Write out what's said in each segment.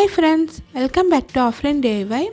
Hi friends, welcome back to our friend DIY.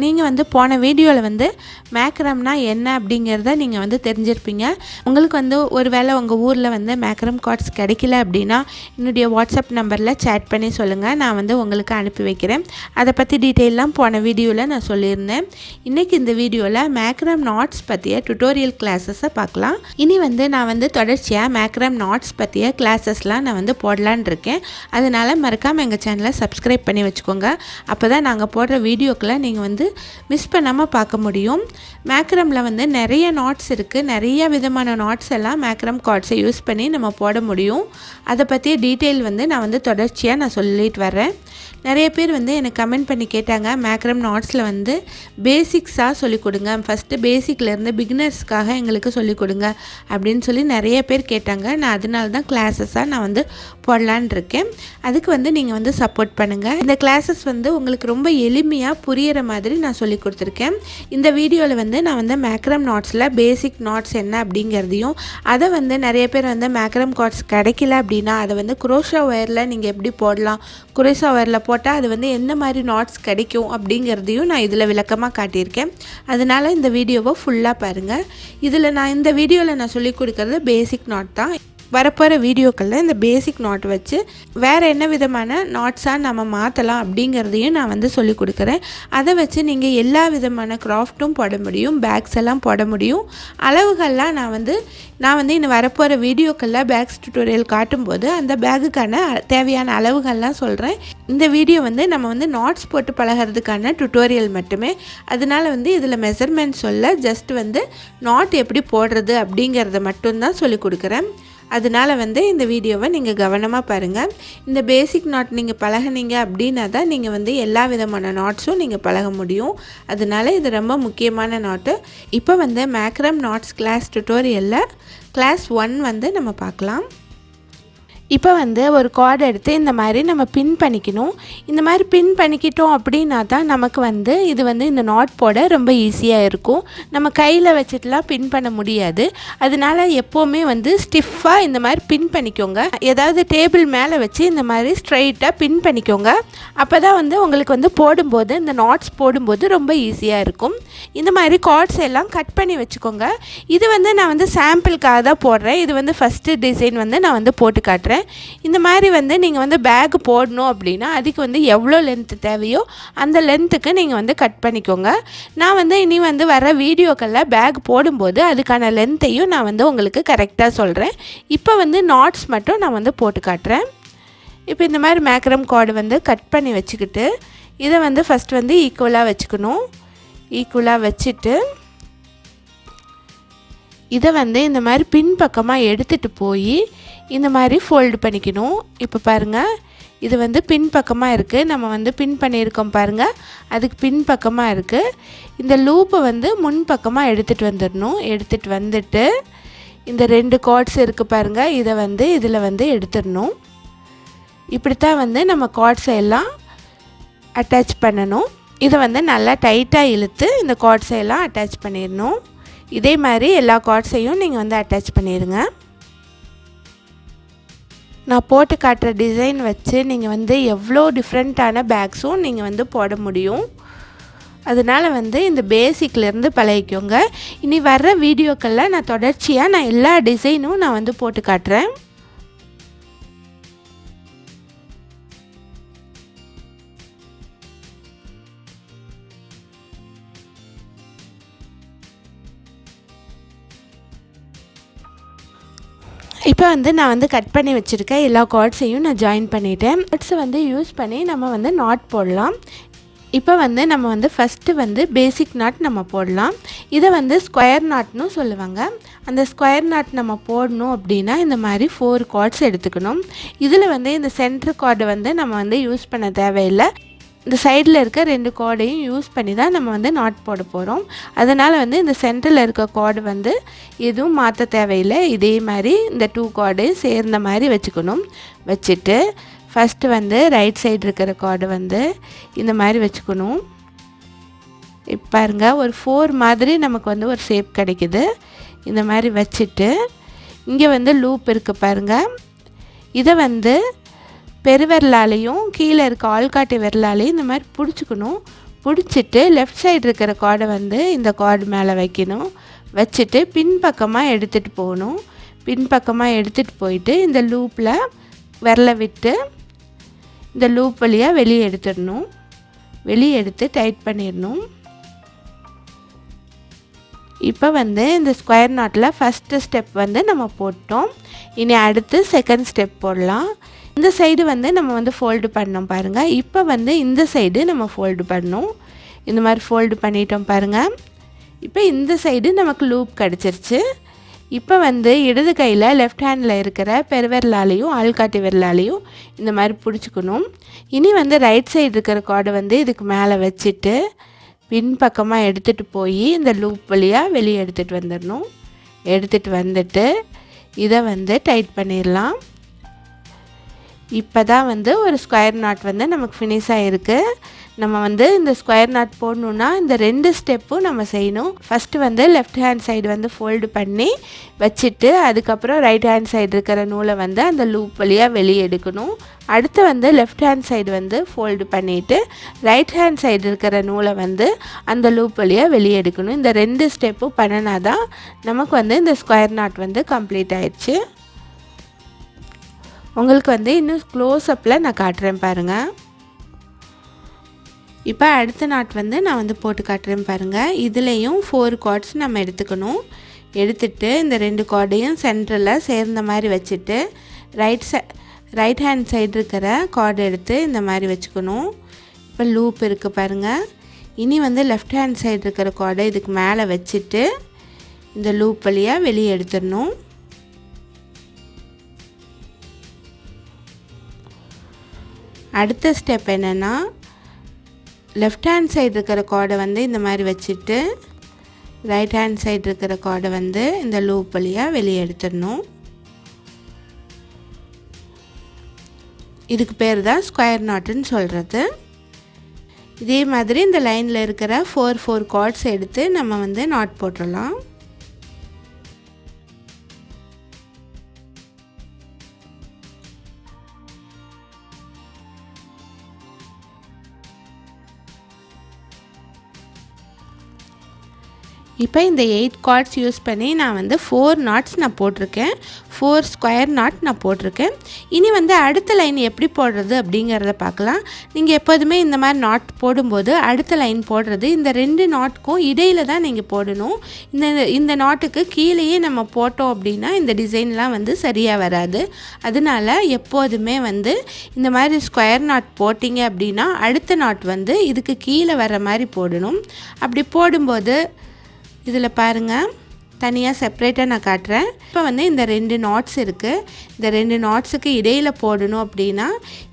நீங்கள் வந்து போன வீடியோவில் வந்து மேக்ரம்னா என்ன அப்படிங்கிறத நீங்கள் வந்து தெரிஞ்சிருப்பீங்க. உங்களுக்கு வந்து ஒரு வேளை உங்கள் ஊரில் வந்து மேக்ரம் கார்ட்ஸ் கிடைக்கல அப்படின்னா என்னுடைய வாட்ஸ்அப் நம்பரில் சேட் பண்ணி சொல்லுங்கள், நான் வந்து உங்களுக்கு அனுப்பி வைக்கிறேன். அதை பற்றி டீட்டெயிலாம் போன வீடியோவில் நான் சொல்லியிருந்தேன். இன்றைக்கி இந்த வீடியோவில் மேக்ரம் நாட்ஸ் பற்றிய டுட்டோரியல் கிளாஸஸை பார்க்கலாம். இனி வந்து நான் வந்து தொடர்ச்சியாக மேக்ரம் நாட்ஸ் பற்றிய கிளாஸஸ்லாம் நான் வந்து போடலான் இருக்கேன். அதனால் மறக்காமல் எங்கள் சேனலை சப்ஸ்கிரைப் பண்ணி வச்சுக்கோங்க. அப்போ தான் நாங்கள் போடுற வீடியோக்களை நீங்கள் வந்து மிஸ் பண்ணாமல் பார்க்க முடியும். மேக்ரமில் வந்து நிறைய நாட்ஸ் இருக்குது. நிறைய விதமான நாட்ஸ் எல்லாம் மேக்ரம் கார்ட்ஸை யூஸ் பண்ணி நம்ம போட முடியும். அதை பற்றிய டீட்டெயில் வந்து நான் தொடர்ச்சியாக சொல்லிட்டு வரேன். நிறைய பேர் வந்து எனக்கு கமெண்ட் பண்ணி கேட்டாங்க, மேக்ரம் நாட்ஸில் வந்து பேசிக்ஸாக சொல்லிக் கொடுங்க, ஃபஸ்ட்டு பேசிக்லேருந்து பிகினர்ஸ்க்காக எங்களுக்கு சொல்லிக் கொடுங்க அப்படின்னு சொல்லி நிறைய பேர் கேட்டாங்க. நான் அதனால தான் கிளாஸஸாக நான் போடலான் இருக்கேன். அதுக்கு வந்து நீங்கள் வந்து சப்போர்ட் பண்ணுங்கள். இந்த கிளாஸஸ் வந்து உங்களுக்கு ரொம்ப எளிமையாக புரிகிற மாதிரி நான் சொல்லி கொடுத்துருக்கேன். இந்த வீடியோவில் வந்து நான் மேக்ரம் நாட்ஸில் பேசிக் நாட்ஸ் என்ன அப்படிங்கிறதையும், அதை வந்து நிறைய பேர் வந்து மேக்ரம் கார்ட்ஸ் கிடைக்கல அப்படின்னா அதை வந்து குரோஷா ஒயரில் நீங்கள் எப்படி போடலாம், குரோஷா ஒயரில் போட்டால் அது வந்து என்ன மாதிரி நாட்ஸ் கிடைக்கும் அப்படிங்கிறதையும் நான் இதில் விளக்கமாக காட்டியிருக்கேன். அதனால் இந்த வீடியோவை ஃபுல்லாக பாருங்கள். இந்த வீடியோவில் நான் சொல்லிக் கொடுக்குறது பேசிக் நாட் தான். வரப்போகிற வீடியோக்களில் இந்த பேசிக் நாட் வச்சு வேறு என்ன விதமான நாட்ஸாக நம்ம மாற்றலாம் அப்படிங்கிறதையும் நான் சொல்லிக் கொடுக்குறேன். அதை வச்சு நீங்கள் எல்லா விதமான கிராஃப்ட்டும் போட முடியும், பேக்ஸ் எல்லாம் போட முடியும். அளவுகள்லாம் நான் இன்னும் வரப்போகிற வீடியோக்களில் பேக்ஸ் டுட்டோரியல் காட்டும்போது அந்த பேக்குக்கான தேவையான அளவுகள்லாம் சொல்கிறேன். இந்த வீடியோ நம்ம நாட்ஸ் போட்டு பழகிறதுக்கான டுட்டோரியல் மட்டுமே. அதனால் இதில் மெஷர்மெண்ட் சொல்ல ஜஸ்ட் நாட் எப்படி போடுறது அப்படிங்கிறத மட்டும்தான் சொல்லிக் கொடுக்குறேன். அதனால் இந்த வீடியோவை நீங்கள் கவனமாக பாருங்கள். இந்த பேசிக் நாட் நீங்கள் பழகினீங்க அப்படின்னா தான் நீங்கள் எல்லா விதமான நாட்ஸும் நீங்கள் பழக முடியும். அதனால் இது ரொம்ப முக்கியமான நாட்டு. இப்போ மேக்ரம் நாட்ஸ் கிளாஸ் டுட்டோரியலில் கிளாஸ் 1 நம்ம பார்க்கலாம். இப்போ ஒரு கார்டு எடுத்து இந்த மாதிரி நம்ம பின் பண்ணிக்கணும். இந்த மாதிரி பின் பண்ணிக்கிட்டோம் அப்படின்னா தான் நமக்கு இது இந்த நாட் போட ரொம்ப ஈஸியாக இருக்கும். நம்ம கையில் வச்சுட்டுலாம் பின் பண்ண முடியாது. அதனால் எப்போவுமே ஸ்டிஃபாக இந்த மாதிரி பின் பண்ணிக்கோங்க. ஏதாவது டேபிள் மேலே வச்சு இந்த மாதிரி ஸ்ட்ரைட்டாக பின் பண்ணிக்கோங்க. அப்போ தான் உங்களுக்கு போடும்போது இந்த நாட்ஸ் போடும்போது ரொம்ப ஈஸியாக இருக்கும். இந்த மாதிரி கார்ட்ஸ் எல்லாம் கட் பண்ணி வச்சுக்கோங்க. இது நான் சாம்பிளுக்காக தான் போடுறேன். இது ஃபஸ்ட்டு டிசைன் நான் போட்டு காட்டுறேன். இந்த மாதிரி நீங்கள் பேக் போடணும் அப்படின்னா அதுக்கு எவ்வளோ லென்த்து தேவையோ அந்த லென்த்துக்கு நீங்கள் கட் பண்ணிக்கோங்க. நான் இனி வர வீடியோக்களில் பேக் போடும்போது அதுக்கான லென்த்தையும் நான் உங்களுக்கு கரெக்டாக சொல்கிறேன். இப்போ நாட்ஸ் மட்டும் நான் போட்டு காட்டுறேன். இப்போ இந்த மாதிரி மேக்ரம் கார்டு கட் பண்ணி வச்சுக்கிட்டு இதை ஃபஸ்ட் ஈக்குவலாக வச்சுக்கணும். ஈக்குவலாக வச்சுட்டு இதை இந்த மாதிரி பின்பக்கமாக எடுத்துகிட்டு போய் இந்த மாதிரி ஃபோல்டு பண்ணிக்கணும். இப்போ பாருங்கள், இது பின்பக்கமாக இருக்குது. நம்ம பின் பண்ணியிருக்கோம் பாருங்கள், அதுக்கு பின்பக்கமாக இருக்குது. இந்த லூப்பை முன்பக்கமாக எடுத்துகிட்டு வந்துடணும். எடுத்துகிட்டு வந்துட்டு இந்த 2 கார்ட்ஸ் இருக்குது பாருங்கள், இதை இதில் எடுத்துடணும். இப்படித்தான் நம்ம கார்ட்ஸை எல்லாம் அட்டாச் பண்ணணும். இதை நல்லா டைட்டாக இழுத்து இந்த கார்ட்ஸை எல்லாம் அட்டாச் பண்ணிடணும். இதே மாதிரி எல்லா கார்ட்ஸையும் நீங்கள் அட்டாச் பண்ணிடுங்க. நான் போட்டு காட்டுற டிசைன் வச்சு நீங்கள் எவ்வளோ டிஃப்ரெண்ட்டான பேக்ஸும் நீங்கள் போட முடியும். அதனால் இந்த பேசிக்லேருந்து பழகிக்கோங்க. இனி வர்ற வீடியோக்களில் நான் தொடர்ச்சியாக எல்லா டிசைனும் நான் போட்டு காட்டுறேன். இப்போ நான் கட் பண்ணி வச்சுருக்கேன் எல்லா கார்ட்ஸையும் நான் ஜாயின் பண்ணிட்டேன். கார்ட்ஸை யூஸ் பண்ணி நம்ம நாட் போடலாம். இப்போ நம்ம ஃபஸ்ட்டு பேசிக் நாட் நம்ம போடலாம். இதை ஸ்கொயர் நாட்னு சொல்லுவாங்க. அந்த ஸ்கொயர் நாட் நம்ம போடணும் அப்படின்னா இந்த மாதிரி 4 கார்ட்ஸ் எடுத்துக்கணும். இதில் இந்த சென்டர் கார்டு நம்ம யூஸ் பண்ண தேவையில்லை. இந்த சைடில் இருக்க 2 கார்டையும் யூஸ் பண்ணி தான் நம்ம நாட் போட போகிறோம். அதனால் இந்த சென்டரில் இருக்க கார்டு எதுவும் மாற்ற தேவையில்லை. இதே மாதிரி இந்த 2 கார்டையும் சேர்ந்த மாதிரி வச்சுக்கணும். வச்சுட்டு ஃபஸ்ட்டு ரைட் சைடு இருக்கிற கார்டு இந்த மாதிரி வச்சுக்கணும். இப்போ பாருங்கள், ஒரு 4 மாதிரி நமக்கு ஒரு ஷேப் கிடைக்குது. இந்த மாதிரி வச்சுட்டு இங்கே லூப் இருக்குது பாருங்கள், இதை பெருவிரலாலையும் கீழே இருக்க ஆள்காட்டி விரலாலையும் இந்த மாதிரி பிடிச்சிக்கணும். பிடிச்சிட்டு லெஃப்ட் சைடு இருக்கிற கார்டை வந்து இந்த கார்டு மேலே வைக்கணும். வச்சுட்டு பின்பக்கமாக எடுத்துகிட்டு போகணும். பின்பக்கமாக எடுத்துகிட்டு போயிட்டு இந்த லூப்பில் விரலை விட்டு இந்த லூப் வழியாக வெளியே எடுத்துடணும். வெளியே எடுத்து டைட் பண்ணிடணும். இப்போ வந்து இந்த ஸ்கொயர் நாட்டில் ஃபஸ்ட்டு ஸ்டெப் வந்து நம்ம போட்டோம். இனி அடுத்து செகண்ட் ஸ்டெப் போடலாம். இந்த சைடு வந்து நம்ம வந்து ஃபோல்டு பண்ணோம் பாருங்கள். இப்போ வந்து இந்த சைடு நம்ம ஃபோல்டு பண்ணோம். இந்த மாதிரி ஃபோல்டு பண்ணிட்டோம் பாருங்கள். இப்போ இந்த சைடு நமக்கு லூப் கிடச்சிருச்சு. இப்போ வந்து இடது கையில் லெஃப்ட் ஹேண்டில் இருக்கிற பெருவிரலாலையும் ஆள்காட்டி விரலாலையும் இந்த மாதிரி பிடிச்சிக்கணும். இனி வந்து ரைட் சைடு இருக்கிற கார்டை வந்து இதுக்கு மேலே வச்சுட்டு பின்பக்கமாக எடுத்துகிட்டு போய் இந்த லூப் வழியாக வெளியே எடுத்துகிட்டு வந்துடணும். எடுத்துகிட்டு வந்துட்டு இதை வந்து டைட் பண்ணிடலாம். இப்போ தான் வந்து ஒரு ஸ்கொயர் நாட் வந்து நமக்கு ஃபினிஷ் ஆகிருக்கு. நம்ம வந்து இந்த ஸ்கொயர் நாட் போடணுன்னா இந்த 2 ஸ்டெப்பும் நம்ம செய்யணும். ஃபஸ்ட்டு வந்து லெஃப்ட் ஹேண்ட் சைடு வந்து ஃபோல்டு பண்ணி வச்சுட்டு அதுக்கப்புறம் ரைட் ஹேண்ட் சைடு இருக்கிற நூலை வந்து அந்த லூப் வழியாக வெளியே எடுக்கணும். அடுத்து வந்து லெஃப்ட் ஹேண்ட் சைடு வந்து ஃபோல்டு பண்ணிவிட்டு ரைட் ஹேண்ட் சைடு இருக்கிற நூலை வந்து அந்த லூப் வழியாக வெளியே எடுக்கணும். இந்த 2 ஸ்டெப்பும் பண்ணினா தான் நமக்கு வந்து இந்த ஸ்கொயர் நாட் வந்து கம்ப்ளீட் ஆயிடுச்சு. உங்களுக்கு வந்து இன்னும் க்ளோஸ்அப்பில் நான் காட்டுறேன் பாருங்கள். இப்போ அடுத்த நாட் வந்து நான் வந்து போட்டு காட்டுறேன் பாருங்கள். இதுலேயும் 4 கார்ட்ஸ் நம்ம எடுத்துக்கணும். எடுத்துட்டு இந்த 2 கார்டையும் சென்டரில் சேர்ந்த மாதிரி வச்சுட்டு ரைட் ஹேண்ட் சைடு இருக்கிற கார்டு எடுத்து இந்த மாதிரி வச்சுக்கணும். இப்போ லூப் இருக்குது பாருங்கள். இனி வந்து லெஃப்ட் ஹேண்ட் சைடு இருக்கிற கார்டை இதுக்கு மேலே வச்சுட்டு இந்த லூப் வழியாக வெளியே எடுத்துடணும். அடுத்த ஸ்டெப் என்னென்னா லெஃப்ட் ஹேண்ட் சைடு இருக்கிற கார்டை வந்து இந்த மாதிரி வச்சுட்டு ரைட் ஹேண்ட் சைடு இருக்கிற கார்டை வந்து இந்த லூப் வழியாக வெளியே எடுத்துடணும். இதுக்கு பேர் தான் ஸ்கொயர் நாட்டுன்னு சொல்கிறது. இதே மாதிரி இந்த லைனில் இருக்கிற 4 கார்ட்ஸ் எடுத்து நம்ம வந்து நாட் போட்டுடலாம். இப்போ இந்த 8 கார்ட்ஸ் யூஸ் பண்ணி நான் வந்து 4 நாட்ஸ் நான் போட்டிருக்கேன். 4 ஸ்கொயர் நாட் நான் போட்டிருக்கேன். இனி வந்து அடுத்த லைன் எப்படி போடுறது அப்படிங்கிறத பார்க்கலாம். நீங்கள் எப்போதுமே இந்த மாதிரி நாட் போடும்போது அடுத்த லைன் போடுறது இந்த 2 நாட்டுக்கும் இடையில் தான் நீங்கள் போடணும். இந்த நாட்டுக்கு கீழேயே நம்ம போட்டோம் அப்படின்னா இந்த டிசைன்லாம் வந்து சரியாக வராது. அதனால எப்போதுமே வந்து இந்த மாதிரி ஸ்கொயர் நாட் போட்டிங்க அப்படின்னா அடுத்த நாட் வந்து இதுக்கு கீழே வர மாதிரி போடணும். அப்படி போடும்போது இதில் பாருங்கள் தனியாக செப்ரேட்டாக நான் காட்டுறேன். இப்போ வந்து இந்த 2 நாட்ஸ் இருக்குது. இந்த 2 நாட்ஸுக்கு இடையில் போடணும் அப்படின்னா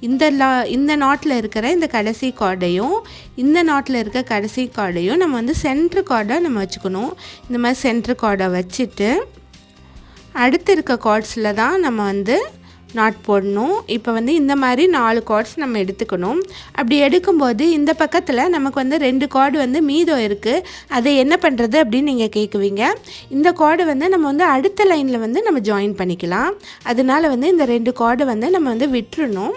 இந்த நாட்டில் இருக்கிற இந்த கடைசி கார்டையும் இந்த நாட்டில் இருக்க கடைசி கார்டையும் நம்ம வந்து சென்ட்ரு கார்டாக நம்ம வச்சுக்கணும். இந்த மாதிரி சென்ட்ரு கார்டை வச்சுட்டு அடுத்து இருக்க கார்ட்ஸில் தான் நம்ம வந்து நாட் போடணும். இப்போ வந்து இந்த மாதிரி 4 கார்ட்ஸ் நம்ம எடுத்துக்கணும். அப்படி எடுக்கும்போது இந்த பக்கத்தில் நமக்கு வந்து 2 கார்டு வந்து மீதம் இருக்குது. அதை என்ன பண்ணுறது அப்படின்னு நீங்கள் கேட்குவீங்க. இந்த கார்டு வந்து நம்ம வந்து அடுத்த லைனில் வந்து நம்ம ஜாயின் பண்ணிக்கலாம். அதனால வந்து இந்த 2 கார்டு வந்து நம்ம வந்து விட்டுறணும்.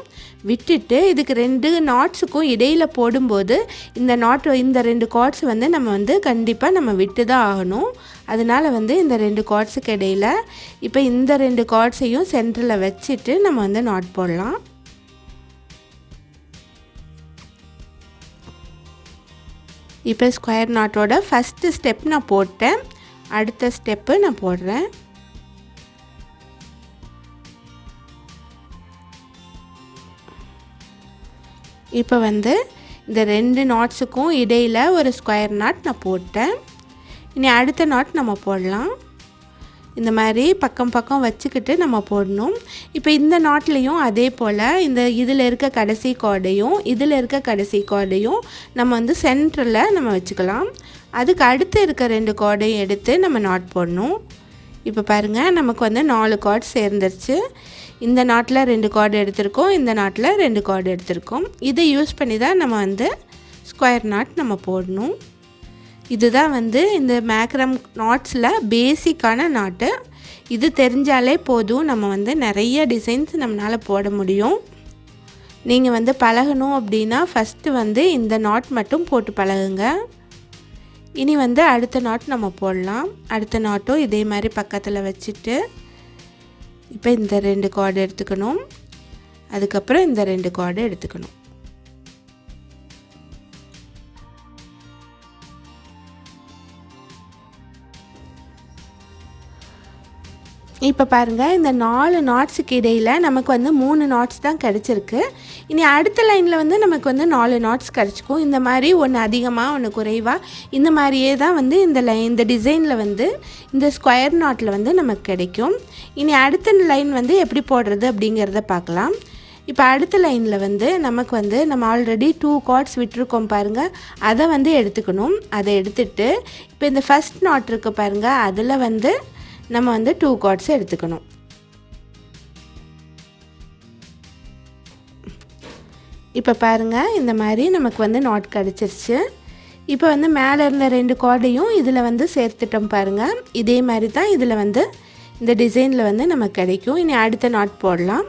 விட்டுட்டு இதுக்கு 2 நாட்ஸுக்கும் இடையில் போடும்போது இந்த 2 கார்ட்ஸ் வந்து நம்ம வந்து கண்டிப்பாக நம்ம விட்டு தான் ஆகணும். அதனால் வந்து இந்த 2 கார்ட்ஸுக்கு இடையில் இப்போ இந்த 2 கார்ட்ஸையும் சென்டரில் வச்சுட்டு நம்ம வந்து நாட் போடலாம். இப்போ ஸ்கொயர் நாட்டோட ஃபஸ்ட்டு ஸ்டெப் நான் போட்டேன். அடுத்த ஸ்டெப்பு நான் போடுறேன். இப்போ வந்து இந்த 2 நாட்ஸுக்கும் இடையில் ஒரு ஸ்கொயர் நாட் நான் போட்டேன். இனி அடுத்த நாட் நம்ம போடலாம். இந்த மாதிரி பக்கம் பக்கம் வச்சுக்கிட்டு நம்ம போடணும். இப்போ இந்த நாட்லேயும் அதே போல் இதில் இருக்க கடைசி கார்டையும் இதில் இருக்க கடைசி கார்டையும் நம்ம வந்து சென்டரில் நம்ம வச்சுக்கலாம். அதுக்கு அடுத்து இருக்க 2 கார்டையும் எடுத்து நம்ம நாட் போடணும். இப்போ பாருங்கள் நமக்கு வந்து 4 கார்டு சேர்ந்துருச்சு. இந்த நாட்டில் 2 கார்டு எடுத்திருக்கோம், இந்த நாட்டில் 2 கார்டு எடுத்திருக்கோம். இதை யூஸ் பண்ணி தான் நம்ம வந்து ஸ்கொயர் நாட் நம்ம போடணும். இதுதான் வந்து இந்த மேக்ரம் நாட்ஸில் பேசிக்கான நாட்டு. இது தெரிஞ்சாலே போதும், நம்ம வந்து நிறைய டிசைன்ஸ் நம்மளால் போட முடியும். நீங்கள் வந்து பழகணும் அப்படின்னா ஃபஸ்ட்டு வந்து இந்த நாட் மட்டும் போட்டு பழகுங்க. இனி வந்து அடுத்த நாட் நம்ம போடலாம். அடுத்த நாட்டும் இதே மாதிரி பக்கத்தில் வச்சுட்டு இப்போ இந்த 2 கார்டு எடுத்துக்கணும். அதுக்கப்புறம் இந்த 2 கார்டு எடுத்துக்கணும். இப்போ பாருங்கள், இந்த 4 நாட்ஸுக்கு இடையில் நமக்கு வந்து 3 நாட்ஸ் தான் கிடச்சிருக்கு. இனி அடுத்த லைனில் வந்து நமக்கு வந்து 4 நாட்ஸ் கிடச்சிக்கும். இந்த மாதிரி ஒன்று அதிகமாக ஒன்று குறைவாக இந்த மாதிரியே தான் வந்து இந்த டிசைனில் வந்து இந்த ஸ்கொயர் நாட்டில் வந்து நமக்கு கிடைக்கும். இனி அடுத்த லைன் வந்து எப்படி போடுறது அப்படிங்கிறத பார்க்கலாம். இப்போ அடுத்த லைனில் வந்து நமக்கு வந்து நம்ம ஆல்ரெடி 2 கார்ட்ஸ் விட்டுருக்கோம் பாருங்கள், அதை வந்து எடுத்துக்கணும். அதை எடுத்துகிட்டு இப்போ இந்த ஃபஸ்ட் நாட் இருக்குது பாருங்கள், அதில் வந்து நம்ம வந்து 2 கார்ட்ஸ் எடுத்துக்கணும். இப்போ பாருங்கள், இந்த மாதிரி நமக்கு வந்து நாட் கிடச்சிருச்சு. இப்போ வந்து மேலே இருந்த 2 கார்டையும் இதில் வந்து சேர்த்துட்டோம் பாருங்கள். இதே மாதிரி தான் இதில் வந்து இந்த டிசைனில் வந்து நமக்கு கிடைக்கும். இனி அடுத்த நாட் போடலாம்.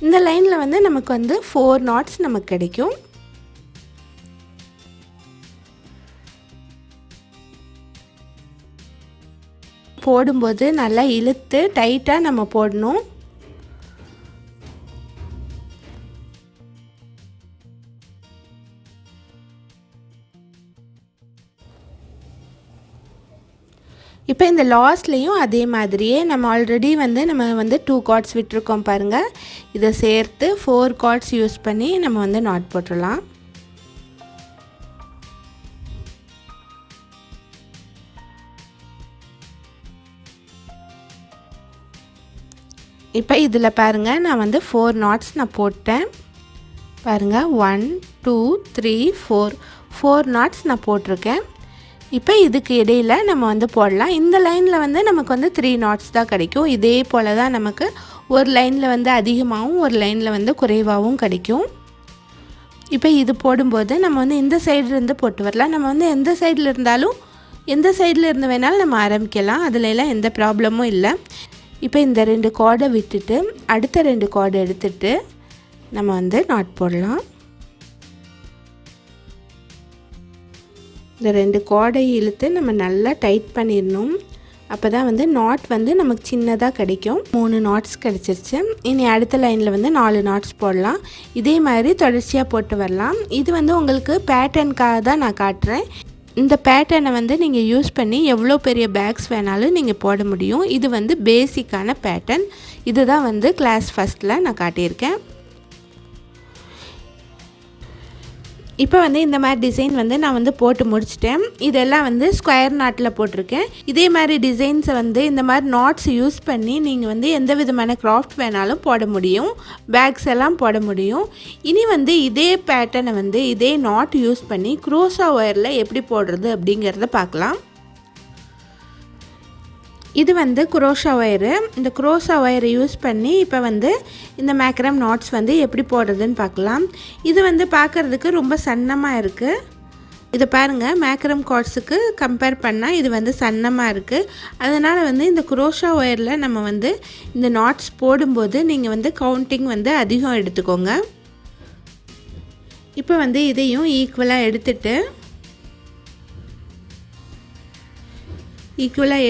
இந்த லைனில் வந்து நமக்கு வந்து 4 நாட்ஸ் நமக்கு கிடைக்கும். போடும்போது நல்லா இழுத்து டைட்டாக நம்ம போடணும். இப்போ இந்த லாஸ்ட்லேயும் அதே மாதிரியே நம்ம ஆல்ரெடி வந்து 2 கார்ட்ஸ் விட்டுருக்கோம் பாருங்கள், இதை சேர்த்து 4 கார்ட்ஸ் யூஸ் பண்ணி நம்ம வந்து நாட் போட்டுடலாம். இப்போ இதில் பாருங்கள், நான் வந்து 4 நாட்ஸ் நான் போட்டேன் பாருங்கள். 1 2 3 4 நாட்ஸ் நான் போட்டிருக்கேன். இப்போ இதுக்கு இடையில் நம்ம வந்து போடலாம். இந்த லைனில் வந்து நமக்கு வந்து 3 நாட்ஸ் தான் கிடைக்கும். இதே போல் தான் நமக்கு ஒரு லைனில் வந்து அதிகமாகவும் ஒரு லைனில் வந்து குறைவாகவும் கிடைக்கும். இப்போ இது போடும்போது நம்ம வந்து இந்த சைட்லேருந்து போட்டு வரலாம். நம்ம வந்து எந்த சைடில் இருந்தாலும் எந்த சைடில் இருந்து வேணாலும் நம்ம ஆரம்பிக்கலாம். அதுலலாம் எந்த ப்ராப்ளமும் இல்லை. இப்போ இந்த 2 கார்டை விட்டுட்டு அடுத்த 2 கார்டு எடுத்துகிட்டு நம்ம வந்து நாட் போடலாம். இந்த 2 கார்டை இழுத்து நம்ம நல்லா டைட் பண்ணிடணும். அப்போ தான் வந்து நாட் வந்து நமக்கு சின்னதாக கிடைக்கும். 3 நாட்ஸ் கிடச்சிருச்சு. இனி அடுத்த லைனில் வந்து 4 நாட்ஸ் போடலாம். இதே மாதிரி தொடர்ச்சியாக போட்டு வரலாம். இது வந்து உங்களுக்கு பேட்டர்னுக்காக தான் நான் காட்டுறேன். இந்த பேட்டர்னை வந்து நீங்கள் யூஸ் பண்ணி எவ்வளோ பெரிய பேக்ஸ் வேணாலும் நீங்கள் போட முடியும். இது வந்து பேசிக்கான பேட்டர்ன். இதுதான் வந்து கிளாஸ் ஃபஸ்ட்டில் நான் காட்டியிருக்கேன். இப்போ வந்து இந்த மாதிரி டிசைன் வந்து நான் வந்து போட்டு முடிச்சிட்டேன். இதெல்லாம் வந்து ஸ்கொயர் நாட்டில் போட்டிருக்கேன். இதே மாதிரி டிசைன்ஸை வந்து இந்த மாதிரி நாட்ஸ் யூஸ் பண்ணி நீங்கள் வந்து எந்த விதமான கிராஃப்ட் வேணாலும் போட முடியும். பேக்ஸ் எல்லாம் போட முடியும். இனி வந்து இதே பேட்டர்னை வந்து இதே நாட் யூஸ் பண்ணி க்ரோஷா ஒயரில் எப்படி போடுறது அப்படிங்கிறத பார்க்கலாம். இது வந்து குரோஷா ஒயரு. இந்த குரோஷா ஒயரை யூஸ் பண்ணி இப்போ வந்து இந்த மேக்ரம் நாட்ஸ் வந்து எப்படி போடுறதுன்னு பார்க்கலாம். இது வந்து பார்க்குறதுக்கு ரொம்ப சன்னமாக இருக்குது. இதை பாருங்கள், மேக்ரம் கார்ட்ஸுக்கு கம்பேர் பண்ணால் இது வந்து சன்னமாக இருக்குது. அதனால் வந்து இந்த குரோஷா ஒயரில் நம்ம வந்து இந்த நாட்ஸ் போடும்போது நீங்கள் வந்து கவுண்டிங் வந்து அதிகம் எடுத்துக்கோங்க. இப்போ வந்து இதையும் ஈக்குவலாக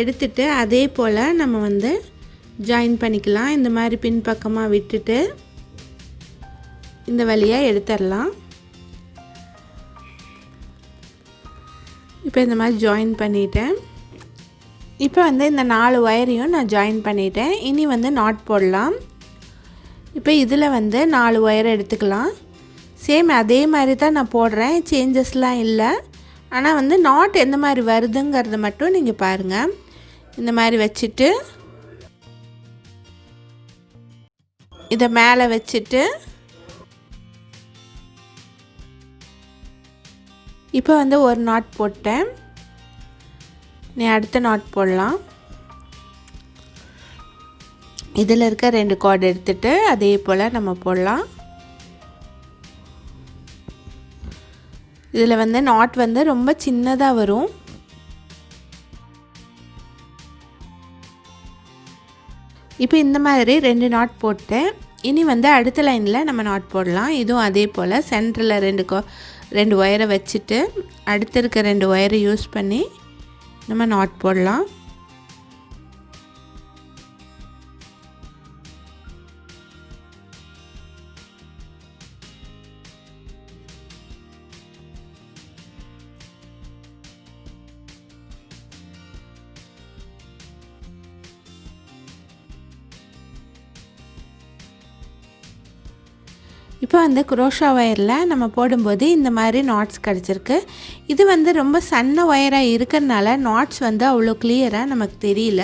எடுத்துட்டு அதே போல் நம்ம வந்து ஜாயின் பண்ணிக்கலாம். இந்த மாதிரி பின்பக்கமாக விட்டுட்டு இந்த வழியாக எடுத்துடலாம். இப்போ இந்த மாதிரி ஜாயின் பண்ணிட்டேன். இப்போ வந்து இந்த 4 ஒயரையும் நான் ஜாயின் பண்ணிட்டேன். இனி வந்து நாட் போடலாம். இப்போ இதில் வந்து 4 ஒயரை எடுத்துக்கலாம். சேம் அதே மாதிரி தான் நான் போடுறேன், சேஞ்சஸ்லாம் இல்லை. ஆனால் வந்து நாட் எந்த மாதிரி வருதுங்கிறத மட்டும் நீங்கள் பாருங்கள். இந்த மாதிரி வச்சுட்டு இதை மேலே வச்சுட்டு இப்போ வந்து ஒரு நாட் போட்டேன். நீ அடுத்த நாட் போடலாம். இதில் இருக்க 2 கார்டு எடுத்துகிட்டு அதே போல் நம்ம போடலாம். இதில் வந்து நாட் வந்து ரொம்ப சின்னதாக வரும். இப்போ இந்த மாதிரி 2 நாட் போட்டேன். இனி வந்து அடுத்த லைனில் நம்ம நாட் போடலாம். இதுவும் அதே போல் சென்டரில் ரெண்டு ஒயரை வச்சுட்டு அடுத்து இருக்க 2 ஒயரை யூஸ் பண்ணி நம்ம நாட் போடலாம். இப்போ அந்த குரோஷா ஒயரில் நம்ம போடும்போது இந்த மாதிரி நாட்ஸ் கிடச்சிருக்கு. இது வந்து ரொம்ப சன்ன ஒயராக இருக்கிறதுனால நாட்ஸ் வந்து அவ்வளோ கிளியராக நமக்கு தெரியல.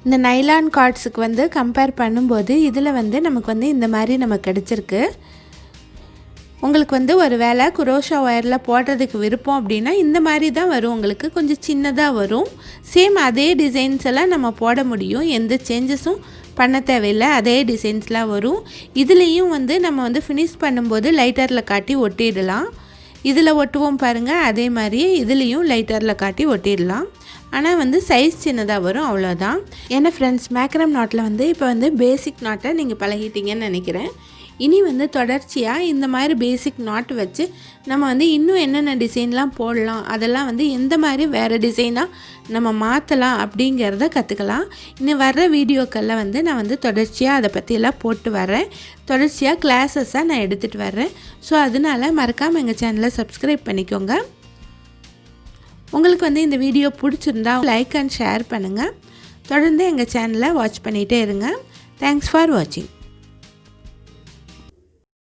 இந்த நைலான் கார்ட்ஸுக்கு வந்து கம்பேர் பண்ணும்போது இதில் வந்து நமக்கு வந்து இந்த மாதிரி நமக்கு கிடச்சிருக்கு. உங்களுக்கு வந்து ஒரு வேளை குரோஷா ஒயரில் போடுறதுக்கு விருப்பம் அப்படின்னா இந்த மாதிரி தான் வரும். உங்களுக்கு கொஞ்சம் சின்னதாக வரும். சேம் அதே டிசைன்ஸ் எல்லாம் நம்ம போட முடியும். எந்த சேஞ்சஸும் பண்ண தேவையில்லை. அதே டிசைன்ஸ்லாம் வரும். இதுலேயும் வந்து நம்ம வந்து ஃபினிஷ் பண்ணும்போது லைட்டரில் காட்டி ஒட்டிடலாம். இதில் ஒட்டுவோம் பாருங்கள், அதே மாதிரியே இதுலேயும் லைட்டரில் காட்டி ஒட்டிடலாம். ஆனால் வந்து சைஸ் சின்னதாக வரும், அவ்வளோதான். ஏன்னா ஃப்ரெண்ட்ஸ், மேக்ரம் நாட்டில் வந்து இப்போ வந்து பேசிக் நாட்டை நீங்கள் பழகிட்டீங்கன்னு நினைக்கிறேன். இனி வந்து தொடர்ச்சியாக இந்த மாதிரி பேசிக் நாட் வச்சு நம்ம வந்து இன்னும் என்னென்ன டிசைன்லாம் போடலாம், அதெல்லாம் வந்து எந்த மாதிரி வேறு டிசைனாக நம்ம மாற்றலாம் அப்படிங்கிறத கற்றுக்கலாம். இன்னும் வர்ற வீடியோக்களில் வந்து நான் வந்து தொடர்ச்சியாக அதை பற்றியெல்லாம் போட்டு வரேன். தொடர்ச்சியாக கிளாஸஸாக நான் எடுத்துகிட்டு வர்றேன். ஸோ அதனால் மறக்காமல் எங்கள் சேனலை சப்ஸ்கிரைப் பண்ணிக்கோங்க. உங்களுக்கு வந்து இந்த வீடியோ பிடிச்சிருந்தா லைக் அண்ட் ஷேர் பண்ணுங்கள். தொடர்ந்து எங்கள் சேனலை வாட்ச் பண்ணிகிட்டே இருங்க. தேங்க்ஸ் ஃபார் வாட்சிங்.